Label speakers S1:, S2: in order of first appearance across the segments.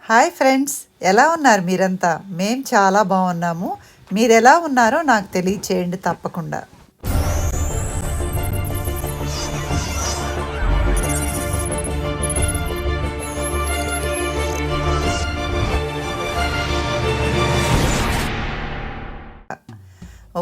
S1: Hi friends, ఎలా ఉన్నారు మీరంతా? మేం చాలా బాగున్నాము. మీరెలా ఉన్నారో నాకు తెలియచేయండి తప్పకుండా.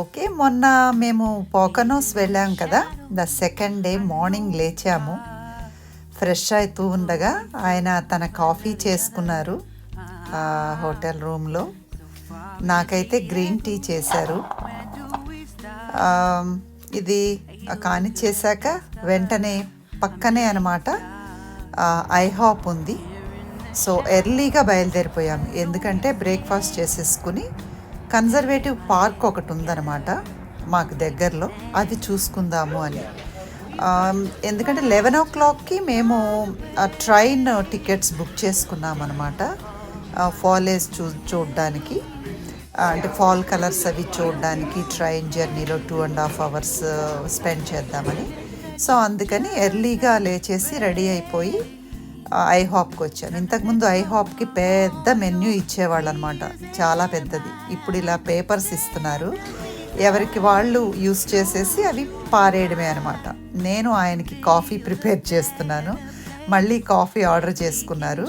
S1: ఓకే, మొన్న మేము పోకనోస్ వెళ్ళాం కదా. ద సెకండ్ డే మార్నింగ్ లేచాము. ఫ్రెష్ అవుతూ ఉండగా ఆయన తన కాఫీ చేసుకున్నారు హోటల్ రూమ్లో. నాకైతే గ్రీన్ టీ చేశారు. ఇది కాని చేశాక వెంటనే పక్కనే అనమాట ఐహాప్ ఉంది. సో ఎర్లీగా బయలుదేరిపోయాము, ఎందుకంటే బ్రేక్ఫాస్ట్ చేసేసుకుని కన్జర్వేటివ్ పార్క్ ఒకటి ఉందన్నమాట మాకు దగ్గరలో, అది చూసుకుందాము అని. ఎందుకంటే 11 o'clockకి మేము ట్రైన్ టికెట్స్ బుక్ చేసుకున్నాం అనమాట. ఫాలేజ్ చూడడానికి, అంటే ఫాల్ కలర్స్ అవి చూడడానికి ట్రైన్ జర్నీలో 2.5 hours స్పెండ్ చేద్దామని. సో అందుకని ఎర్లీగా లేచేసి రెడీ అయిపోయి ఐహాప్కి వచ్చాను. ఇంతకుముందు ఐహాప్కి పెద్ద మెన్యూ ఇచ్చేవాళ్ళు అనమాట, చాలా పెద్దది. ఇప్పుడు ఇలా పేపర్స్ ఇస్తున్నారు, ఎవరికి వాళ్ళు యూస్ చేసేసి అవి పారేయడమే అనమాట. నేను ఆయనకి కాఫీ ప్రిపేర్ చేస్తున్నాను, మళ్ళీ కాఫీ ఆర్డర్ చేసుకున్నారు.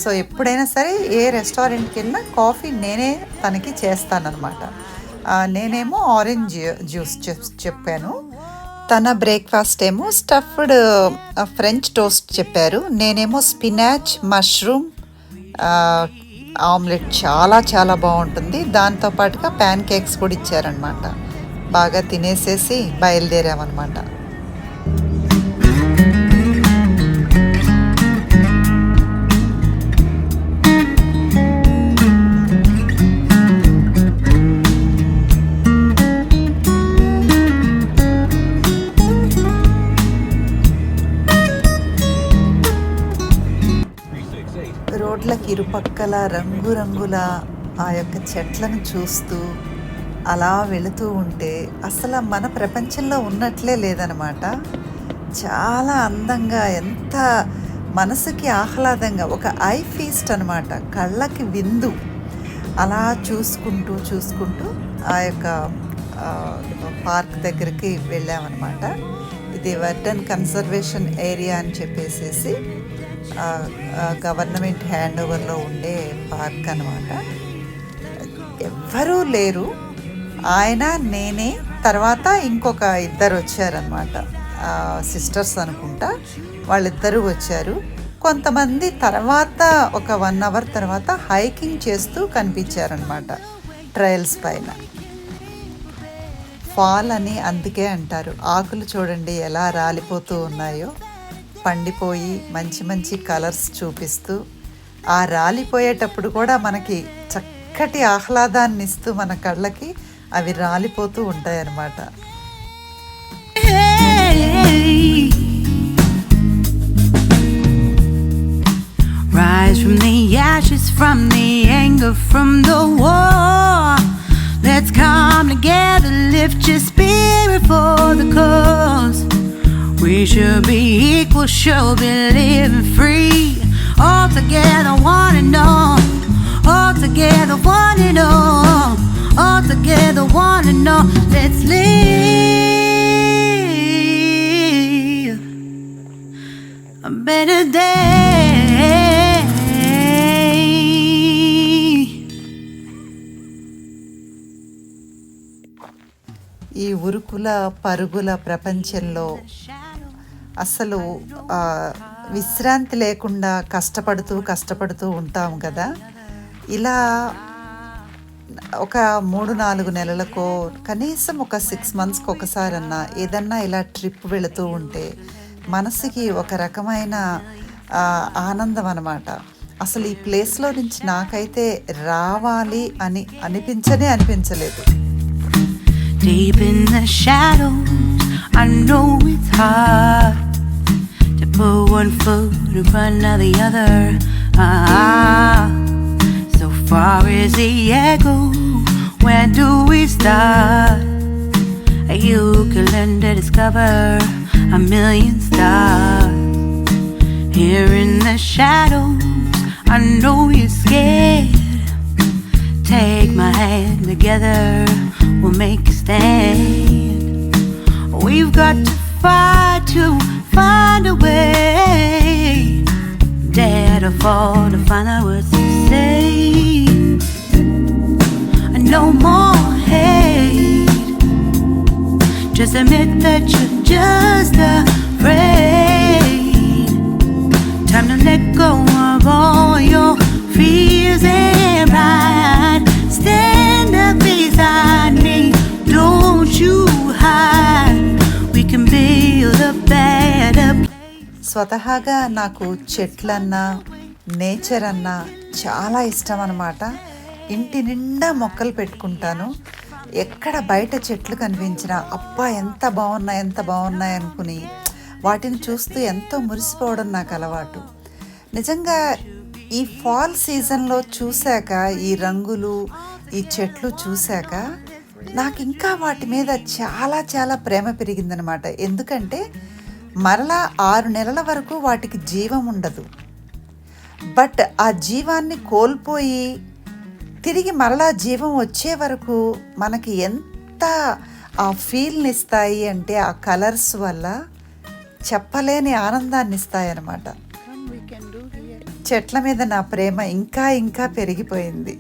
S1: సో ఎప్పుడైనా సరే ఏ రెస్టారెంట్కి వెళ్ళినా కాఫీ నేనే తనకి చేస్తానన్నమాట. నేనేమో ఆరెంజ్ జ్యూస్ చెప్పాను, తన బ్రేక్ఫాస్ట్ ఏమో స్టఫ్డ్ ఫ్రెంచ్ టోస్ట్ చెప్పారు. నేనేమో స్పినాచ్ మష్రూమ్ ఆమ్లెట్ చాలా చాలా బాగుంటుంది. దాంతోపాటుగా ప్యాన్ కేక్స్ కూడా ఇచ్చారనమాట. బాగా తినేసేసి బయలుదేరామన్నమాట. రోడ్లకి ఇరుపక్కల రంగురంగుల ఆ యొక్క చెట్లను చూస్తూ అలా వెళుతూ ఉంటే అసలు మన ప్రపంచంలో ఉన్నట్లే లేదనమాట. చాలా అందంగా, ఎంత మనసుకి ఆహ్లాదంగా, ఒక ఐ ఫీస్ట్ అనమాట, కళ్ళకి విందు. అలా చూసుకుంటూ ఆ యొక్క పార్క్ దగ్గరికి వెళ్ళామన్నమాట. ఇది వర్డన్ కన్సర్వేషన్ ఏరియా అని చెప్పేసి గవర్నమెంట్ హ్యాండ్ ఓవర్లో ఉండే పార్క్ అనమాట. ఎవ్వరూ లేరు, ఆయన నేనే, తర్వాత ఇంకొక ఇద్దరు వచ్చారనమాట, సిస్టర్స్ అనుకుంటా. వాళ్ళిద్దరూ వచ్చారు. కొంతమంది తర్వాత ఒక 1 hour తర్వాత హైకింగ్ చేస్తూ కనిపించారనమాట ట్రయల్స్ పైన. ఫాల్ అని అందుకే అంటారు. ఆకులు చూడండి ఎలా రాలిపోతూ ఉన్నాయో, పండిపోయి మంచి మంచి కలర్స్ చూపిస్తూ, ఆ రాలిపోయేటప్పుడు కూడా మనకి చక్కటి ఆహ్లాదాన్ని ఇస్తూ మన కళ్ళకి అవి రాలిపోతూ ఉంటాయన్నమాట.
S2: Rise from the ashes, from the anger, from the war. Let's come together, lift your spirit for the cause. We should be equal, should be living free. All together, one and all. All together, one and all. All together, one and all. Let's live a better day.
S1: ఈ ఉరుకుల పరుగుల ప్రపంచంలో అసలు విశ్రాంతి లేకుండా కష్టపడుతూ ఉంటాం కదా. ఇలా ఒక 3-4 నెలలకో, కనీసం ఒక 6 monthsకి ఒకసారన్నా ఏదన్నా ఇలా ట్రిప్ వెళుతూ ఉంటే మనసుకి ఒక రకమైన ఆనందం అన్నమాట. అసలు ఈ ప్లేస్లో నుంచి నాకైతే రావాలి అని అనిపించలేదు.
S2: Deep in the shadows, I know it's hard to put one foot in front of the other. So far is the echo, where do we start? You can learn to discover a million stars. Here in the shadows, I I know you're scared. Take my hand, together we'll make a stand. We've got to fight to find a way. Dare to fall to find out what to say. No more hate. Just admit that you're just afraid. Time to let go of all your fears and pride. Stand up beside me, don't you hide. We can build a better place.
S1: స్వతహాగా నాకు చెట్లన్నా nature అన్నా చాలా ఇష్టం అన్నమాట. ఇంటి నిండా మొక్కలు పెట్టుకుంటాను. ఎక్కడ బయట చెట్లు కనిపించినా అబ్బా ఎంత బాగున్నాయి అనుకుని వాటిని చూస్తూ ఎంతో మురిసిపోవడం నాకు అలవాటు. నిజంగా ఈ ఫాల్ సీజన్లో చూశాక, ఈ రంగులు, ఈ చెట్లు చూశాక నాకు ఇంకా వాటి మీద చాలా చాలా ప్రేమ పెరిగిందనమాట. ఎందుకంటే మరలా 6 నెలల వరకు వాటికి జీవం ఉండదు. బట్ ఆ జీవాన్ని కోల్పోయి తిరిగి మరలా జీవం వచ్చే వరకు మనకి ఎంత ఆ ఫీల్ని ఇస్తాయి అంటే ఆ కలర్స్ వల్ల చెప్పలేని ఆనందాన్ని ఇస్తాయి అన్నమాట. చెట్ల మీద నా ప్రేమ ఇంకా ఇంకా పెరిగిపోయింది.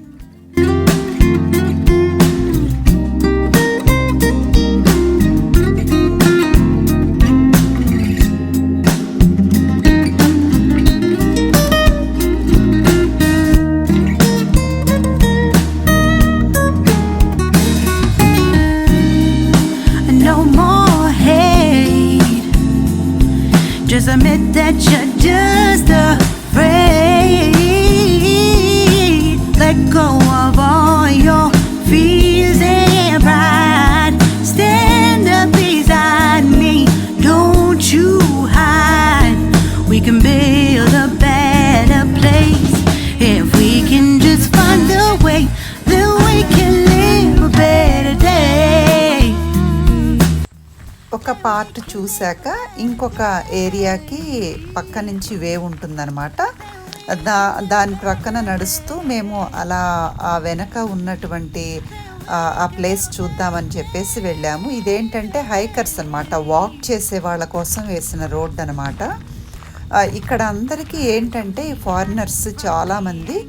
S2: Just admit that you're just afraid. Let go of all your fears and pride. Stand up beside me, don't you hide. We can build a better place. If we can just find a way, then we can live a better day.
S1: ఒక part చూశాక ఇంకొక ఏరియాకి పక్క నుంచి wave ఉంటుందన్నమాట. దాని ప్రక్కన నడుస్తూ మేము అలా ఆ వెనక ఉన్నటువంటి ఆ ప్లేస్ చూద్దామని చెప్పేసి వెళ్ళాము. ఇదేంటంటే హైకర్స్ అన్నమాట, వాక్ చేసే వాళ్ళ కోసం వేసిన రోడ్ అన్నమాట. ఇక్కడ అందరికీ ఏంటంటే ఈ ఫారినర్స్ చాలామంది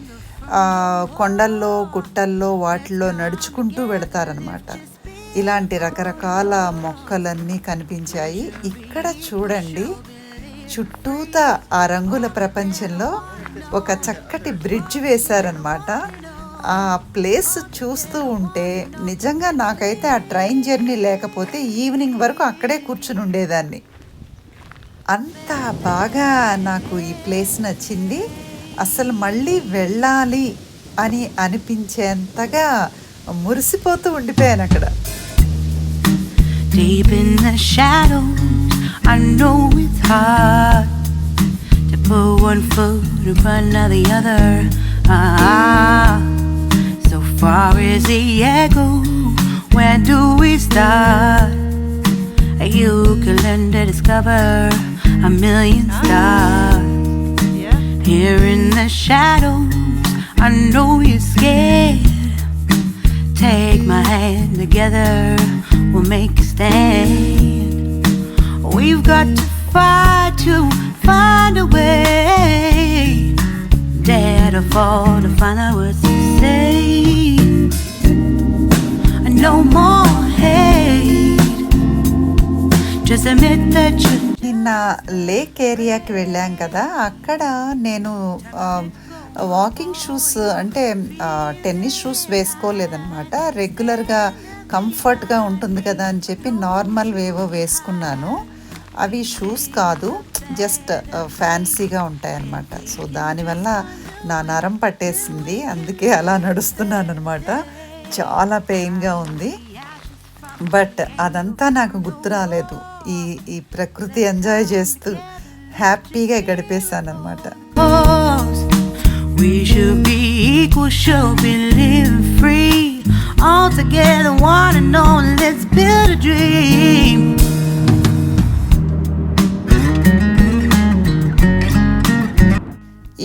S1: కొండల్లో, గుట్టల్లో, వాటిల్లో నడుచుకుంటూ వెళతారనమాట. ఇలాంటి రకరకాల మొక్కలన్నీ కనిపించాయి. ఇక్కడ చూడండి, చుట్టూతా ఆ రంగుల ప్రపంచంలో ఒక చక్కటి బ్రిడ్జ్ వేశారనమాట. ఆ ప్లేస్ చూస్తూ ఉంటే నిజంగా నాకైతే ఆ ట్రైన్ జర్నీ లేకపోతే ఈవినింగ్ వరకు అక్కడే కూర్చుని ఉండేదాన్ని. అంత బాగా నాకు ఈ ప్లేస్ నచ్చింది. అసలు మళ్ళీ వెళ్ళాలి అని అనిపించేంతగా మురిసిపోతూ ఉండిపోయాను అక్కడ.
S2: Deep in the shadows, I know it's hard to put one foot in front of the other. So far is the echo, where do we start? You can learn to discover a million stars. Here in the shadows, I know you're scared. Take my hand, together we'll make a stand. We've got to fight to find a way. Dare to fall to find out what to say. No more hate. Just admit that you.
S1: నిన్న lake ఏరియాకి వెళ్ళాం కదా, అక్కడ నేను walking shoes అంటే tennis shoes వేసుకోలేదన్నమాట. రెగ్యులర్గా కంఫర్ట్గా ఉంటుంది కదా అని చెప్పి నార్మల్ వేవో వేసుకున్నాను. అవి షూస్ కాదు, జస్ట్ ఫ్యాన్సీగా ఉంటాయన్నమాట. సో దానివల్ల నా నరం పట్టేసింది, అందుకే అలా నడుస్తున్నాను అనమాట. చాలా పెయిన్గా ఉంది. బట్ అదంతా నాకు గుర్తు రాలేదు. ఈ ప్రకృతి ఎంజాయ్ చేస్తూ హ్యాపీగా గడిపేశాను అనమాట.
S2: We should be equal, should be living free. All together, one and all, let's build a dream.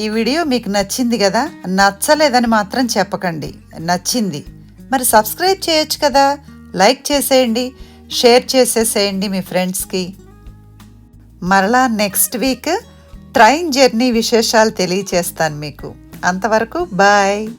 S1: ఈ వీడియో మీకు నచ్చింది కదా, నచ్చలేదని మాత్రం చెప్పకండి, నచ్చింది. మరి సబ్స్క్రైబ్ చేయొచ్చు కదా, లైక్ చేసేయండి, షేర్ చేసేసేయండి మీ ఫ్రెండ్స్కి. మరలా నెక్స్ట్ వీక్ ట్రైన్ జర్నీ విశేషాలు తెలియచేస్తాను మీకు. అంతవరకు బాయ్.